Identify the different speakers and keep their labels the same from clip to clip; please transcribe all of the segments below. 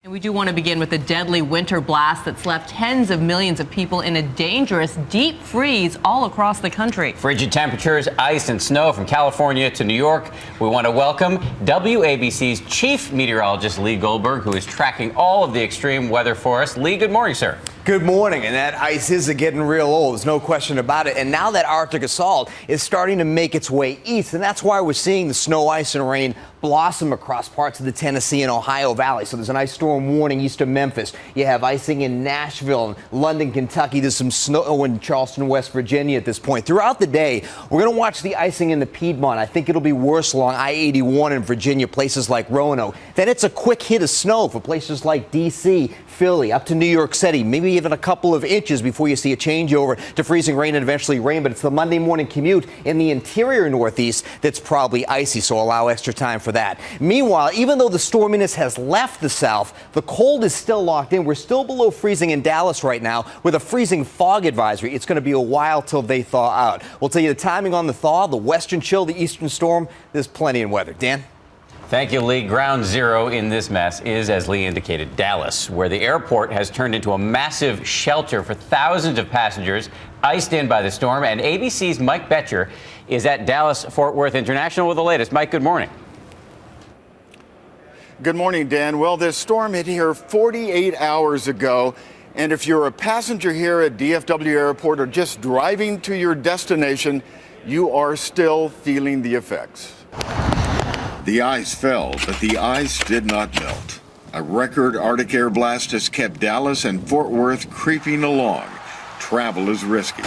Speaker 1: And we do want to begin with a deadly winter blast that's left tens of millions of people in a dangerous deep freeze all across the country.
Speaker 2: Frigid temperatures, ice and snow from California to New York. We want to welcome WABC's chief meteorologist, Lee Goldberg, who is tracking all of the extreme weather for us. Lee, good morning, sir.
Speaker 3: Good morning. And that ice is getting real old. There's no question about it. And now that Arctic assault is starting to make its way east. And that's why we're seeing the snow, ice and rain blossom across parts of the Tennessee and Ohio Valley. So there's an ice storm warning east of Memphis. You have icing in Nashville and London, Kentucky. There's some snow in Charleston, West Virginia at this point. Throughout the day, we're going to watch the icing in the Piedmont. I think it'll be worse along I-81 in Virginia, places like Roanoke. Then it's a quick hit of snow for places like D.C., Philly, up to New York City, maybe even a couple of inches before you see a changeover to freezing rain and eventually rain. But it's the Monday morning commute in the interior Northeast that's probably icy, so allow extra time for that. Meanwhile, even though the storminess has left the south, the cold is still locked in. We're still below freezing in Dallas right now with a freezing fog advisory. It's going to be a while till they thaw out. We'll tell you the timing on the thaw, the western chill, the eastern storm. There's plenty in weather. Dan?
Speaker 2: Thank you, Lee. Ground zero in this mess is, as Lee indicated, Dallas, where the airport has turned into a massive shelter for thousands of passengers iced in by the storm. And ABC's Mike Betcher is at Dallas-Fort Worth International with the latest. Mike, good morning.
Speaker 4: Good morning, Dan. Well, this storm hit here 48 hours ago. And if you're a passenger here at DFW Airport or just driving to your destination, you are still feeling the effects.
Speaker 5: The ice fell, but the ice did not melt. A record Arctic air blast has kept Dallas and Fort Worth creeping along. Travel is risky.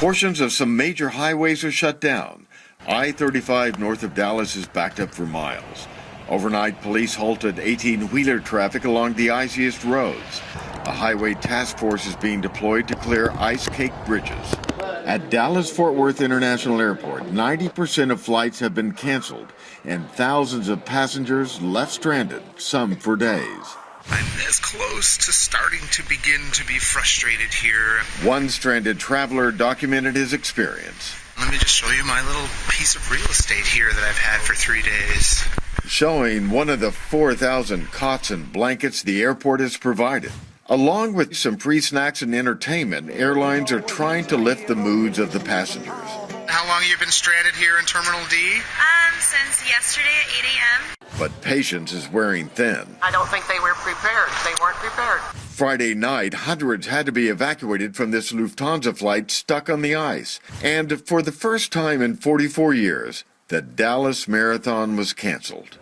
Speaker 5: Portions of some major highways are shut down. I-35 north of Dallas is backed up for miles. Overnight, police halted 18-wheeler traffic along the iciest roads. A highway task force is being deployed to clear ice-caked bridges. At Dallas-Fort Worth International Airport, 90% of flights have been canceled, and thousands of passengers left stranded, some for days.
Speaker 6: I'm as close to starting to begin to be frustrated here.
Speaker 5: One stranded traveler documented his experience.
Speaker 6: Let me just show you my little piece of real estate here that I've had for 3 days.
Speaker 5: Showing one of the 4,000 cots and blankets the airport has provided. Along with some free snacks and entertainment, airlines are trying to lift the moods of the passengers.
Speaker 6: How long have you been stranded here in Terminal D?
Speaker 7: Since yesterday at 8 a.m.
Speaker 5: But patience is wearing thin.
Speaker 8: I don't think they were prepared. They weren't prepared.
Speaker 5: Friday night, hundreds had to be evacuated from this Lufthansa flight stuck on the ice. And for the first time in 44 years, the Dallas Marathon was canceled.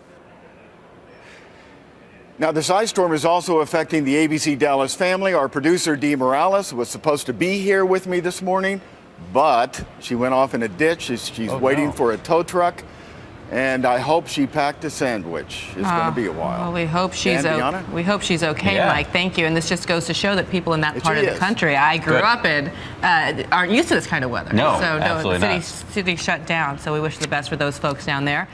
Speaker 4: Now, this ice storm is also affecting the ABC Dallas family. Our producer, Dee Morales, was supposed to be here with me this morning, but she went off in a ditch. She's waiting for a tow truck, and I hope she packed a sandwich. It's going to be a while.
Speaker 1: Well, we hope she's okay,
Speaker 2: Yeah.
Speaker 1: Mike. Thank you. And this just goes to show that people in that part of the country I grew up in aren't used to this kind of weather.
Speaker 2: No,
Speaker 1: so
Speaker 2: absolutely
Speaker 1: the city shut down. So we wish the best for those folks down there.